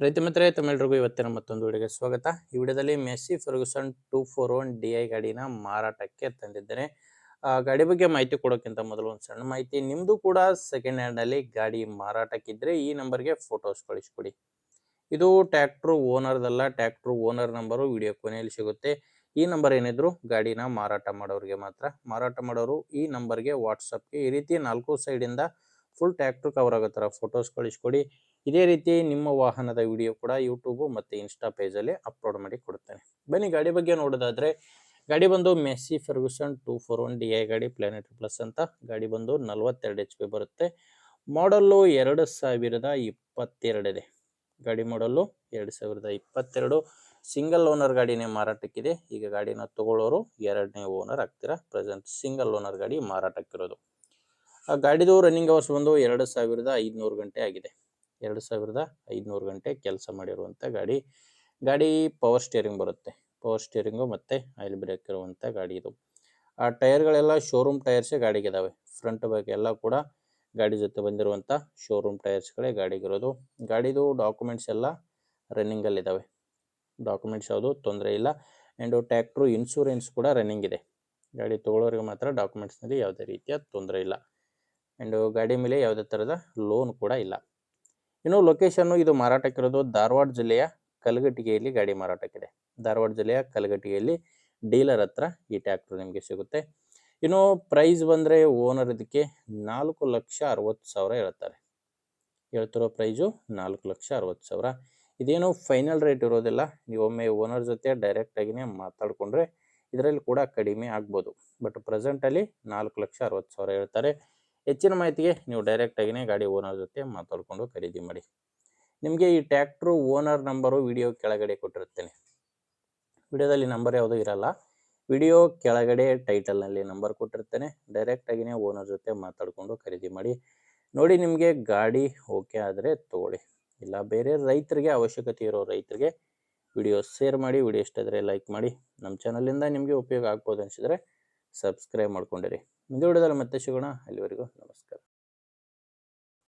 ರೈತ ಮಿತ್ರರೇ ತಮ್ಮೆಲ್ಲರಿಗೂ ಇವತ್ತಿನ ಮತ್ತೊಂದು ವಿಡಿಯೋಗೆ ಸ್ವಾಗತ. ಈ ವಿಡಿಯೋದಲ್ಲಿ ಮೆಸ್ಸಿ ಫರ್ಗ್ಯೂಸನ್ 241 DI ಗಾಡಿನ ಮಾರಾಟಕ್ಕೆ ತಂದಿದ್ದೇನೆ. ಗಾಡಿ ಬಗ್ಗೆ ಮಾಹಿತಿ ಕೊಡೋಕ್ಕಿಂತ ಮೊದಲು ಒಂದು ಸಣ್ಣ ಮಾಹಿತಿ. ನಿಮ್ಮದು ಕೂಡ ಸೆಕೆಂಡ್ ಹ್ಯಾಂಡಲ್ಲಿ ಗಾಡಿ ಮಾರಾಟಕ್ಕಿದ್ರೆ ಈ ನಂಬರ್ಗೆ ಫೋಟೋಸ್ ಕಳಿಸ್ಕೊಡಿ. ಇದು ಟ್ಯಾಕ್ಟ್ರು ಓನರ್ದಲ್ಲ, ಟ್ಯಾಕ್ಟ್ರು ಓನರ್ ನಂಬರು ವಿಡಿಯೋ ಕೊನೆಯಲ್ಲಿ ಸಿಗುತ್ತೆ. ಈ ನಂಬರ್ ಏನಿದ್ರು ಗಾಡಿನ ಮಾರಾಟ ಮಾಡೋರಿಗೆ ಮಾತ್ರ. ಮಾರಾಟ ಮಾಡೋರು ಈ ನಂಬರ್ಗೆ ವಾಟ್ಸಪ್ಗೆ ಈ ರೀತಿ 4 ಸೈಡಿಂದ ಫುಲ್ ಟ್ಯಾಕ್ಟ್ರು ಕವರ್ ಆಗೋ ಥರ ಫೋಟೋಸ್ ಕಳಿಸ್ಕೊಡಿ. ಇದೇ ರೀತಿ ನಿಮ್ಮ ವಾಹನದ ವಿಡಿಯೋ ಕೂಡ ಯೂಟ್ಯೂಬ್ ಮತ್ತು ಇನ್ಸ್ಟಾ ಪೇಜಲ್ಲಿ ಅಪ್ಲೋಡ್ ಮಾಡಿ ಕೊಡ್ತೇನೆ. ಬನ್ನಿ ಗಾಡಿ ಬಗ್ಗೆ ನೋಡೋದಾದರೆ, ಗಾಡಿ ಬಂದು ಮೆಸ್ಸಿ ಫರ್ಗ್ಯೂಸನ್ 241 DI ಗಾಡಿ ಪ್ಲಾನೆಟರಿ ಪ್ಲಸ್ ಅಂತ. ಗಾಡಿ ಬಂದು 42 HP ಬರುತ್ತೆ. ಮಾಡಲ್ಲು 2022 ಇದೆ. ಗಾಡಿ ಮಾಡಲ್ಲು 2022 ಸಿಂಗಲ್ ಓನರ್ ಗಾಡಿನೇ ಮಾರಾಟಕ್ಕಿದೆ. ಈಗ ಗಾಡಿನ ತಗೊಳ್ಳೋರು ಎರಡನೇ ಓನರ್ ಆಗ್ತೀರಾ. ಪ್ರೆಸೆಂಟ್ ಸಿಂಗಲ್ ಓನರ್ ಗಾಡಿ ಮಾರಾಟಕ್ಕಿರೋದು. ಆ ಗಾಡಿದು ರನ್ನಿಂಗ್ ಅವರ್ಸ್ ಬಂದು 2500 ಗಂಟೆ ಆಗಿದೆ. 2500 ಗಂಟೆ ಕೆಲಸ ಮಾಡಿರುವಂಥ ಗಾಡಿ. ಗಾಡಿ ಪವರ್ ಸ್ಟೇರಿಂಗ್ ಬರುತ್ತೆ. ಪವರ್ ಸ್ಟೇರಿಂಗು ಮತ್ತು ಆಯಿಲ್ ಬ್ರೇಕ್ ಇರುವಂಥ ಗಾಡಿ ಇದು. ಆ ಟೈರ್ಗಳೆಲ್ಲ ಶೋರೂಮ್ ಟೈರ್ಸೇ ಗಾಡಿಗಿದ್ದಾವೆ. ಫ್ರಂಟ್ ಬ್ಯಾಕ್ ಎಲ್ಲ ಕೂಡ ಗಾಡಿ ಜೊತೆ ಬಂದಿರುವಂಥ ಶೋರೂಮ್ ಟೈರ್ಸ್ಗಳೇ ಗಾಡಿಗಿರೋದು. ಗಾಡಿದು ಡಾಕ್ಯುಮೆಂಟ್ಸ್ ಎಲ್ಲ ರನ್ನಿಂಗಲ್ಲಿದ್ದಾವೆ. ಡಾಕ್ಯುಮೆಂಟ್ಸ್ ಯಾವುದು ತೊಂದರೆ ಇಲ್ಲ. ಆ್ಯಂಡ್ ಟ್ಯಾಕ್ಟ್ರು ಇನ್ಶೂರೆನ್ಸ್ ಕೂಡ ರನ್ನಿಂಗ್ ಇದೆ. ಗಾಡಿ ತೊಗೊಳ್ಳೋರಿಗೆ ಮಾತ್ರ ಡಾಕ್ಯುಮೆಂಟ್ಸ್ನಲ್ಲಿ ಯಾವುದೇ ರೀತಿಯ ತೊಂದರೆ ಇಲ್ಲ. ಆ್ಯಂಡ್ ಗಾಡಿ ಮೇಲೆ ಯಾವುದೇ ಥರದ ಲೋನ್ ಕೂಡ ಇಲ್ಲ. ಇನ್ನು ಲೊಕೇಶನ್ನು ಇದು ಮಾರಾಟಕ್ಕಿರೋದು ಧಾರವಾಡ ಜಿಲ್ಲೆಯ ಕಲಘಟಗಿಯಲ್ಲಿ ಗಾಡಿ ಮಾರಾಟಕ್ಕಿದೆ. ಧಾರವಾಡ ಜಿಲ್ಲೆಯ ಕಲಘಟಗಿಯಲ್ಲಿ ಡೀಲರ್ ಹತ್ರ ಈ ಟ್ಯಾಕ್ಟ್ರು ನಿಮಗೆ ಸಿಗುತ್ತೆ. ಇನ್ನು ಪ್ರೈಸ್ ಬಂದರೆ ಓನರ್ ಇದಕ್ಕೆ 4,60,000 ಹೇಳ್ತಾರೆ. ಹೇಳ್ತಿರೋ ಪ್ರೈಸು 4,60,000. ಇದೇನು ಫೈನಲ್ ರೇಟ್ ಇರೋದಿಲ್ಲ. ನೀವೊಮ್ಮೆ ಓನರ್ ಜೊತೆ ಡೈರೆಕ್ಟಾಗಿಯೇ ಮಾತಾಡಿಕೊಂಡ್ರೆ ಇದರಲ್ಲಿ ಕೂಡ ಕಡಿಮೆ ಆಗ್ಬೋದು. ಬಟ್ ಪ್ರೆಸೆಂಟಲ್ಲಿ 4,60,000 ಹೇಳ್ತಾರೆ. ಹೆಚ್ಚಿನ ಮಾಹಿತಿಗೆ ನೀವು ಡೈರೆಕ್ಟಾಗಿಯೇ ಗಾಡಿ ಓನರ್ ಜೊತೆ ಮಾತಾಡಿಕೊಂಡು ಖರೀದಿ ಮಾಡಿ. ನಿಮಗೆ ಈ ಟ್ಯಾಕ್ಟ್ರು ಓನರ್ ನಂಬರು ವಿಡಿಯೋ ಕೆಳಗಡೆ ಕೊಟ್ಟಿರುತ್ತೇನೆ. ವಿಡಿಯೋದಲ್ಲಿ ನಂಬರ್ ಯಾವುದೂ ಇರಲ್ಲ. ವಿಡಿಯೋ ಕೆಳಗಡೆ ಟೈಟಲ್ನಲ್ಲಿ ನಂಬರ್ ಕೊಟ್ಟಿರ್ತೇನೆ. ಡೈರೆಕ್ಟಾಗಿಯೇ ಓನರ್ ಜೊತೆ ಮಾತಾಡಿಕೊಂಡು ಖರೀದಿ ಮಾಡಿ. ನೋಡಿ ನಿಮಗೆ ಗಾಡಿ ಓಕೆ ಆದರೆ ತೊಗೊಳ್ಳಿ. ಇಲ್ಲ ಬೇರೆ ರೈತರಿಗೆ, ಅವಶ್ಯಕತೆ ಇರೋ ರೈತರಿಗೆ ವಿಡಿಯೋ ಶೇರ್ ಮಾಡಿ. ವಿಡಿಯೋ ಇಷ್ಟ ಆದರೆ ಲೈಕ್ ಮಾಡಿ. ನಮ್ಮ ಚಾನಲಿಂದ ನಿಮಗೆ ಉಪಯೋಗ ಆಗ್ಬೋದು ಅನಿಸಿದರೆ ಸಬ್ಸ್ಕ್ರೈಬ್ ಮಾಡ್ಕೊಂಡಿರಿ. ಮುಂದೆ ವಿಡಿಯೋದಲ್ಲಿ ಮತ್ತೆ ಸಿಗೋಣ. ಅಲ್ಲಿವರೆಗೂ ನಮಸ್ಕಾರ.